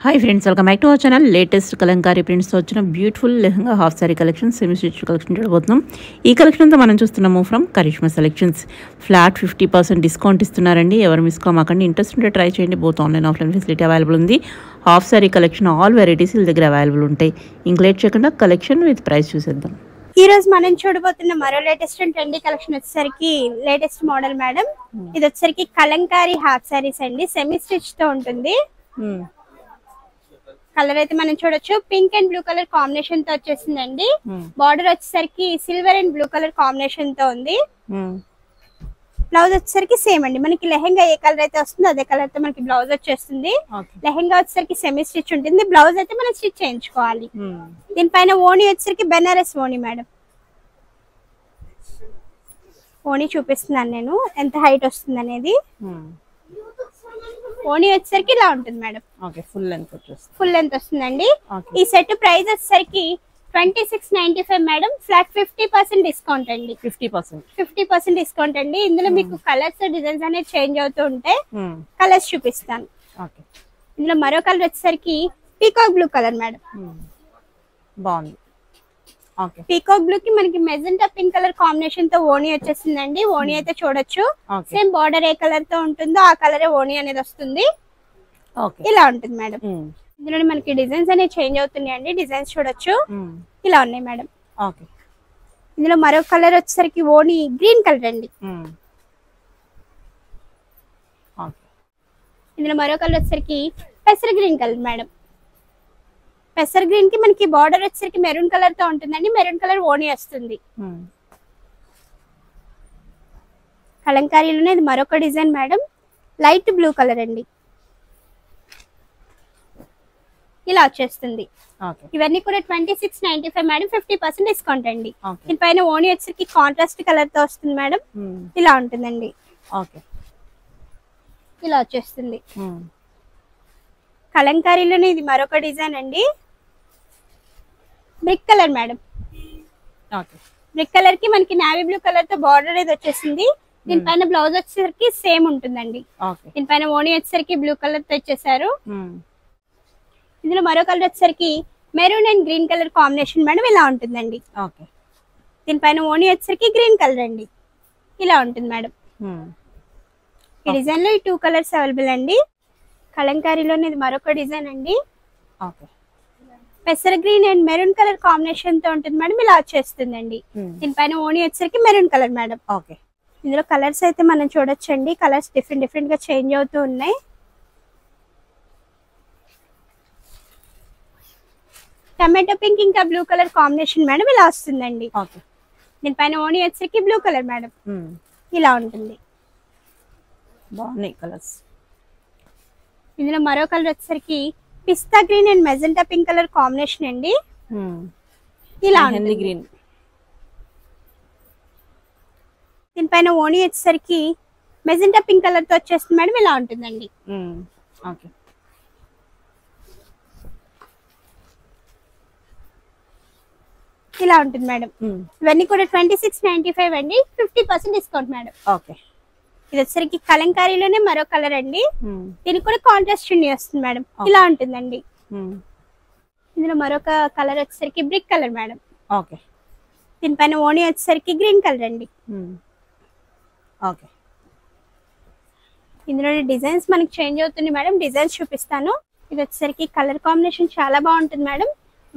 Hi friends, welcome back to our channel. Latest Kalamkari ప్రింట్స్తో వచ్చిన beautiful lehenga half sari collection, semi stitch collection చూడబోతున్నాం. ఈ collection అంతా మనం చూస్తున్నాము from Karishma Selections. Flat 50% discount ఇస్తున్నారండి. ఎవరు మిస్ కామాకండి. ఇంట్రెస్ట్ ఉంటే ట్రై చేయండి. Both online offline facility available ఉంది. Half sari collection all varieties వీళ్ళ దగ్గర అవైలబుల్ ఉంటాయి. ఇంక లేట్ చేయకుండా కలెక్షన్ విత్ ప్రైస్ చూసేద్దాం. ఈ రోజు మనం చూడబోతున్న మరో లేటెస్ట్ అండ్ ట్రెండీ కలెక్షన్ వచ్చేసరికి లేటెస్ట్ మోడల్ మేడం. ఇది వచ్చేసరికి కలంకారీ హాఫ్ సారీస్ అండి, సెమీ స్టిచ్ తో ఉంటుంది. కలర్ అయితే మనం చూడొచ్చు, pink and blue colour combination తో వచ్చేసిందండి. బార్డర్ వచ్చేసరికి silver and blue colour combination తో ఉంది. బ్లౌజ్ వచ్చేసరికి సేమ్ అండి, మనకి లెహెంగా ఏ కలర్ అయితే వస్తుందో అదే కలర్ తో మనకి బ్లౌజ్ వచ్చేస్తుంది. లెహెంగా వచ్చేసరికి సెమీ స్టిచ్ ఉంటుంది, బ్లౌజ్ అయితే మనం స్టిచ్ చేయించుకోవాలి. దీనిపైన ఓణి వచ్చేసరికి బెనారస్ ఓణి మేడం. ఓణి చూపిస్తున్నాను నేను ఎంత హైట్ వస్తుంది అనేది. ఓణి వచ్చేసరికి ఇలా ఉంటుంది మేడం. ఫుల్ లెంత్ వస్తుందండి. ఈ సెట్ ప్రైస్ వచ్చేసరికి 2695 మేడం. ఫ్లాట్ 50% డిస్కౌంట్ అండి. 50% డిస్కౌంట్ అండి. ఇందులో మీకు కలర్స్ డిజైన్స్ అనేది చేంజ్ అవుతూ ఉంటాయి. కలర్స్ చూపిస్తాను. ఇందులో మరో కలర్ వచ్చేసరికి పీకాక్ బ్లూ కలర్ మేడం. బాగుంది. పీకాక్ బ్లూ కి మనకి మెజెంటా పింక్ కలర్ కాంబినేషన్ తో ఓణి వచ్చేసిందండి. ఓణి అయితే చూడొచ్చు, సేమ్ బార్డర్ ఏ కలర్ తో ఉంటుందో ఆ కలర్ ఓణి అనేది వస్తుంది. ఇలా ఉంటుంది మేడం. ఇందులో మనకి డిజైన్స్ అనేవి చేంజ్ అవుతున్నాయండి. డిజైన్స్ చూడొచ్చు, ఇలా ఉన్నాయి మేడం. ఇందులో మరో కలర్ వచ్చేసరికి ఓణి గ్రీన్ కలర్ అండి. ఇందులో మరో కలర్ వచ్చేసరికి పెసర్ గ్రీన్ కలర్ మేడం. పెసర్ గ్రీన్ కి మనకి బార్డర్ వచ్చేసరికి మెరూన్ కలర్ తో ఉంటుందండి. మెరూన్ కలర్ ఓణి వస్తుంది. కలంకారీలోనే ఇది మరొక design madam, light blue colour అండి. ఇలా వచ్చేస్తుంది. ఇవన్నీ కూడా 2695 మేడం. 50% డిస్కౌంట్ అండి. దీనిపైన ఓణి వచ్చేసరికి కాంట్రాస్ట్ కలర్ తో వస్తుంది మేడం. ఇలా ఉంటుందండి. ఇలా వచ్చేస్తుంది. కలంకారీలోనే ఇది మరొక డిజైన్ అండి, brick colour madam. Brick colour కి మనకి నావీ బ్లూ కలర్ తో బార్డర్ అనేది వచ్చేసింది. దీనిపైన బ్లౌజ్ వచ్చేసరికి సేమ్ ఉంటుందండి. దీనిపైన ఓణి వచ్చేసరికి బ్లూ కలర్ తో వచ్చేసారు. ఇందులో మరో కలర్ వచ్చేసరికి maroon and green colour combination madam. ఇలా ఉంటుందండి. దీనిపైన ఓణి వచ్చేసరికి గ్రీన్ కలర్ అండి. ఇలా ఉంటుంది మేడం. ఈ డిజైన్ లో ఈ 2 కలర్స్ అవైలబుల్ అండి. కలంకారీలోనే ఇది మరొక డిజైన్ అండి, పెసర్ green and maroon colour combination తో ఉంటుంది మేడం. ఇలా వచ్చేస్తుందండి. దీనిపైన ఓణి వచ్చేసరికి మెరూన్ కలర్ మేడం. ఇందులో కలర్స్ అయితే మనం చూడొచ్చండి. కలర్స్ డిఫరెంట్ గా చేంజ్ అవుతూ ఉన్నాయి. టమాటో పింక్ ఇంకా బ్లూ కలర్ కాంబినేషన్ మేడం. ఇలా వస్తుందండి. దీనిపైన ఓణి వచ్చేసరికి బ్లూ కలర్ మేడం. ఇలా ఉంటుంది. బాగున్నాయి కలర్స్. ఇందులో మరో కలర్ వచ్చేసరికి pista green and magenta pink colour combination అండి. ఇలా గ్రీన్. దీనిపైన ఓణి వచ్చేసరికి మెజెంటా పింక్ కలర్ తో వచ్చేస్తుంది మేడం. ఇలా ఉంటుందండి. ఇలా ఉంటుంది మేడం. ఇవన్నీ కూడా 2695 అండి. 50% డిస్కౌంట్ మేడం. ఇది వచ్చేసరికి కలంకారీలోనే మరో కలర్ అండి. దీనికి కూడా కాంట్రాస్ట్ చున్నీ వస్తుంది మేడం. ఇలా ఉంటుందండి. ఇందులో మరొక కలర్ వచ్చేసరికి బ్రిక్ కలర్ మేడం. దీనిపైన ఓణి వచ్చేసరికి గ్రీన్ కలర్ అండి. ఇందులో డిజైన్స్ మనకి చేంజ్ అవుతుంది మేడం. డిజైన్స్ చూపిస్తాను. ఇది వచ్చేసరికి కలర్ కాంబినేషన్ చాలా బాగుంటుంది madam.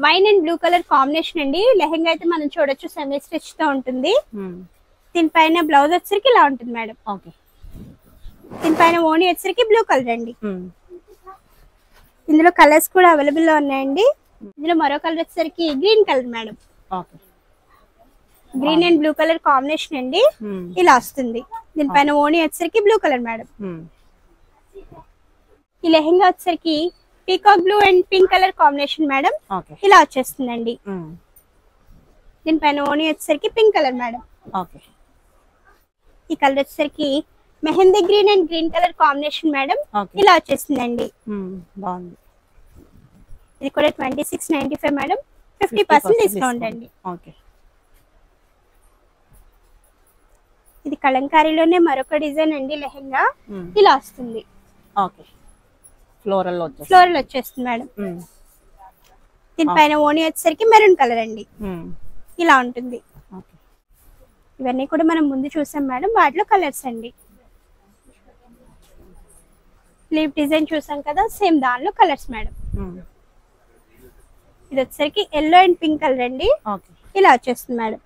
Wine and blue colour combination అండి. లెహెంగా అయితే మనం చూడొచ్చు, సెమీ స్టిచ్ తో ఉంటుంది. దీనిపైన బ్లౌజ్ వచ్చేసరికి ఇలా ఉంటుంది మేడం. దీనిపైన ఓణి వచ్చేసరికి బ్లూ కలర్ అండి. ఇందులో కలర్స్ కూడా అవైలబుల్ లో ఉన్నాయండి. ఇందులో మరో కలర్ వచ్చేసరికి green colour madam. Green and blue colour combination అండి. ఇలా వస్తుంది. దీనిపైన ఓణి వచ్చేసరికి బ్లూ కలర్ మేడం. ఈ లెహెంగా వచ్చేసరికి peacock blue and pink colour combination madam. ఇలా వచ్చేస్తుందండి. దీనిపైన ఓణి వచ్చేసరికి పింక్ కలర్ మేడం. ఈ కలర్ వచ్చేసరికి mehndi green and green colour combination madam. ఇలా వచ్చేస్తుందండి. ఇది కూడా 2695 మేడం. 50% డిస్కౌంట్ అండి. ఇది కలంకారీలోనే మరొక డిజైన్ అండి. లెహెంగా ఇలా వస్తుంది. ఫ్లోరల్ వచ్చేస్తుంది మేడం. దీనిపైన ఓని వచ్చేసరికి మెరూన్ కలర్ అండి, ఇలా ఉంటుంది. ఇవన్నీ కూడా మనం ముందు చూసాం మేడం, వాటిలో కలర్స్ అండి. లీఫ్ డిజైన్ చూసాం కదా, సేమ్ దానిలో కలర్స్ మేడం. ఇది వచ్చేసరికి ఎల్లో అండ్ పింక్ కలర్ అండి, ఇలా వచ్చేస్తుంది మేడం.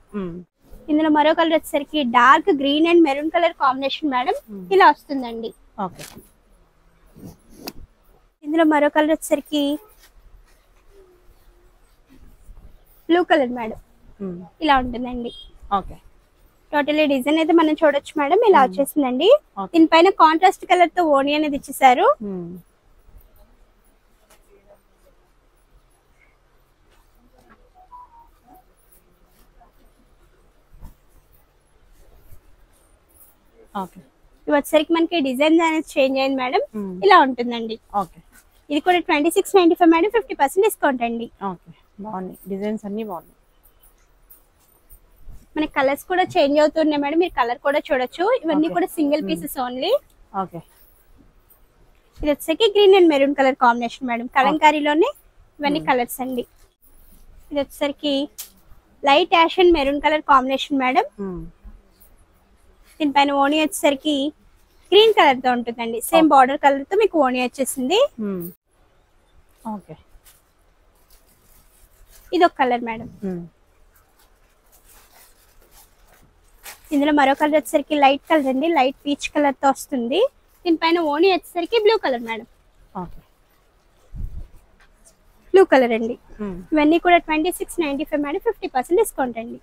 ఇందులో మరో కలర్ వచ్చేసరికి dark green and maroon colour combination madam, ఇలా వస్తుందండి. ఇందులో మరో కలర్ వచ్చేసరికి బ్లూ కలర్ మేడం, ఇలా ఉంటుందండి. టోటల్ డిజైన్ అయితే మనం చూడొచ్చు మేడం, ఇలా వచ్చేసిందండి. దీనిపైన కాంట్రాస్ట్ కలర్ తో ఓని అనేది ఇచ్చేసారు. ఇవి వచ్చేసరికి మనకి డిజైన్ అనేది చేంజ్ అయింది మేడం, ఇలా ఉంటుందండి. ఇది కూడా 2695 మేడం, 50% డిస్కౌంట్ అండి. డిజైన్స్ అన్ని బాగున్నాయి. మన కలర్స్ కూడా చేంజ్ అవుతున్నాయి మేడం, మీరు కలర్ కూడా చూడొచ్చు. ఇవన్నీ కూడా సింగిల్ పీసెస్ ఓన్లీ. ఇది వచ్చేసరికి green and maroon colour combination madam, కలంకారీలోనే ఇవన్నీ కలర్స్ అండి. ఇది వచ్చేసరికి light ash and maroon colour combination madam. దీనిపైన ఓని వచ్చేసరికి గ్రీన్ కలర్ తో ఉంటుందండి, సేమ్ బార్డర్ కలర్ తో మీకు ఓని వచ్చేసింది. ఇది ఒక కలర్ మేడం. ఇందులో మరో కలర్ వచ్చేసరికి లైట్ కలర్ అండి, లైట్ పీచ్ కలర్ తో వస్తుంది. దీనిపైన ఓని వచ్చేసరికి blue colour madam, blue colour అండి. ఇవన్నీ కూడా 2695 మేడం, 50% డిస్కౌంట్ అండి.